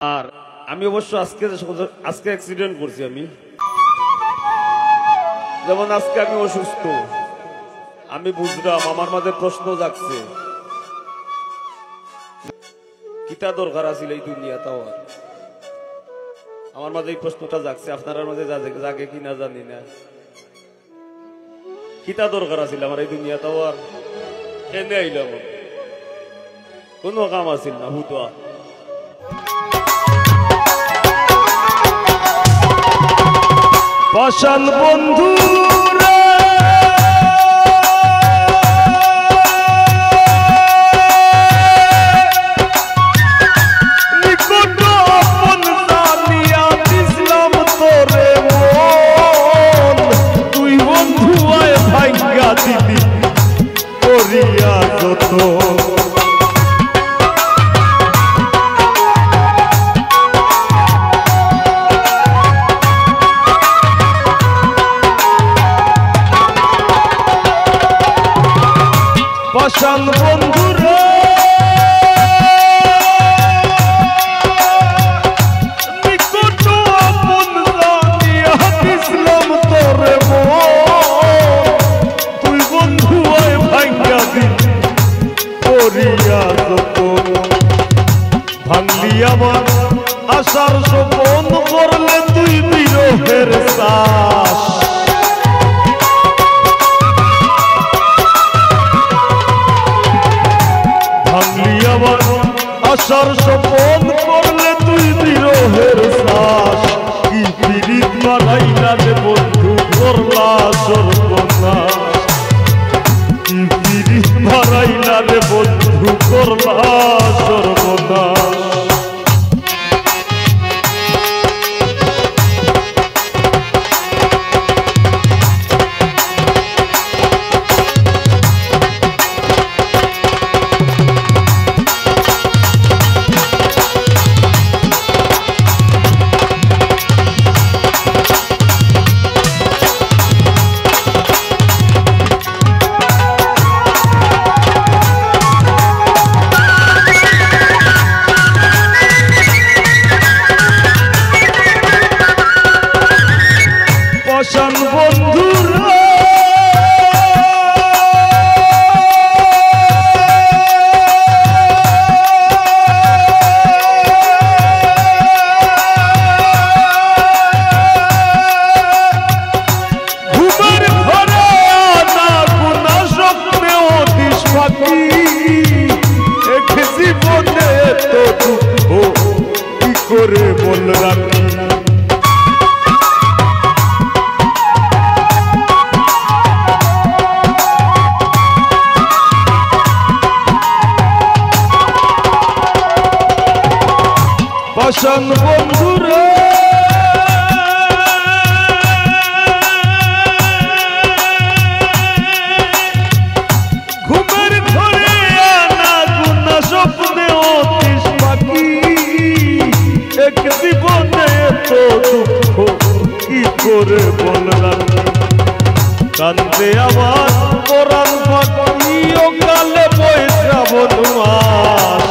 আর আমি অবশ্য আজকে অ্যাক্সিডেন্ট করছি। আমি যেমন আজকে আমি অসুস্থ, আমি বুঝলাম আমার মাঝে প্রশ্ন জাগছে, কিতা দরকার আছিল এই দুনিয়া। তাও আমার মাঝে এই প্রশ্নটা জাগছে, আপনার মাঝে জাগে কি না জানি না। কিতা দরকার আছিল আমার এই দুনিয়া, তাও আর কেনে আইলাম, কোনো কাম আছিল না হুদা। পাষাণ বন্ধু নিকট আপন জানিয়া দিছিলাম তোরে মন, তুই বন্ধু আয় ভাঙ্গা দিলি করিয়া যত। পাষাণ বন্ধুরে নিকট আপন জানিয়া দিছিলাম তোরে মন, তুই বন্ধু আয় ভাঙ্গা দিলি করিয়া যত। ভাঙলি আমার আশার স্বপন, করলে তুই বিরহের শ্বাস। আশার স্বপন, করলে তুই বিরহের শ্বাস। কি পীড়িত বাড়াইলা রে বন্ধু, করলা সর্বনাশ। কি পীড়িত বাড়াইলা রে বন্ধু, করলা সর্বনাশ। পাষাণ বন্ধুরা ঘুমের ঘরে আনা গুনা স্বপ্নে অতিশ পাখি, এক জীবনে তো দুঃখ কি করে বল রাখি। পাষাণ বন্ধুরে ঘুমের ঘরে আনা গুনা স্বপ্নে অতিশ পাখি, এক জীবনে তো দুঃখ কি করে বল রাখি। কান্দে আমার পরাণ পাখি, ও কালে বৈশ্রাবণ মাস।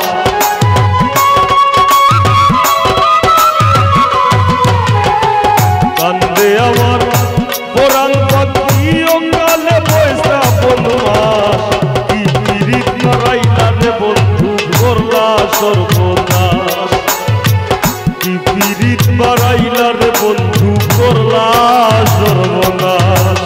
কান্দে আমার পরাণ পাখি, ও কালে বৈশ্রাবণ মাস। কি পীড়িত বাড়াইলা রে বন্ধু, করলা সর্বনাশ। কি পীড়িত বাড়াইলা রে বন্ধু, করলা সর্বনাশ।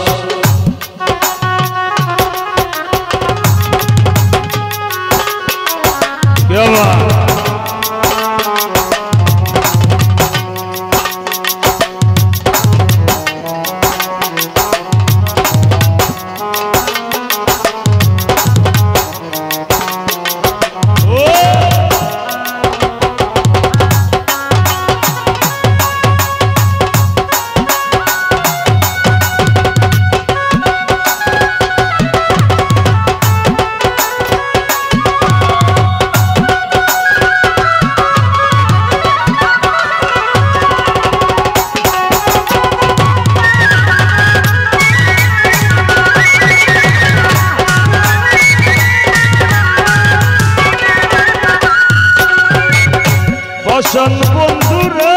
বন্ধুরে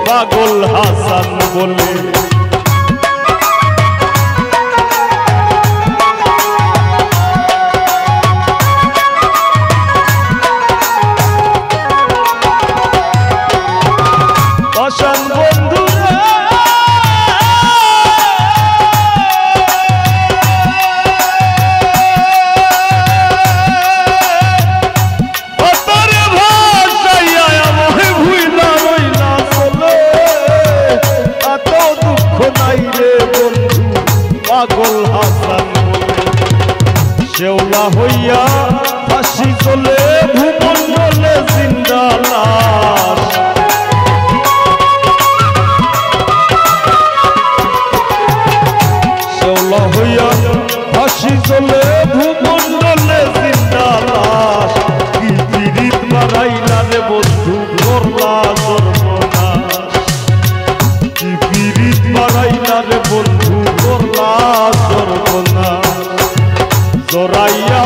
পাগল হাসান বলে পাষাণ বন্ধুরা পাগল হাসান শেওলা হইয়া ফাঁসি চলে ভূমণ্ডলে জিন্দা লাশ শেওলা হইয়া ফাঁসি চলে ভূমণ্ডলে জিন্দা লাশ কি পীড়িত মারাইলা রে বন্ধু করলা সর্বনাশ কি পীড়িত মারাইলা রে বন্ধু করলা সর্বনাশ জরাইয়া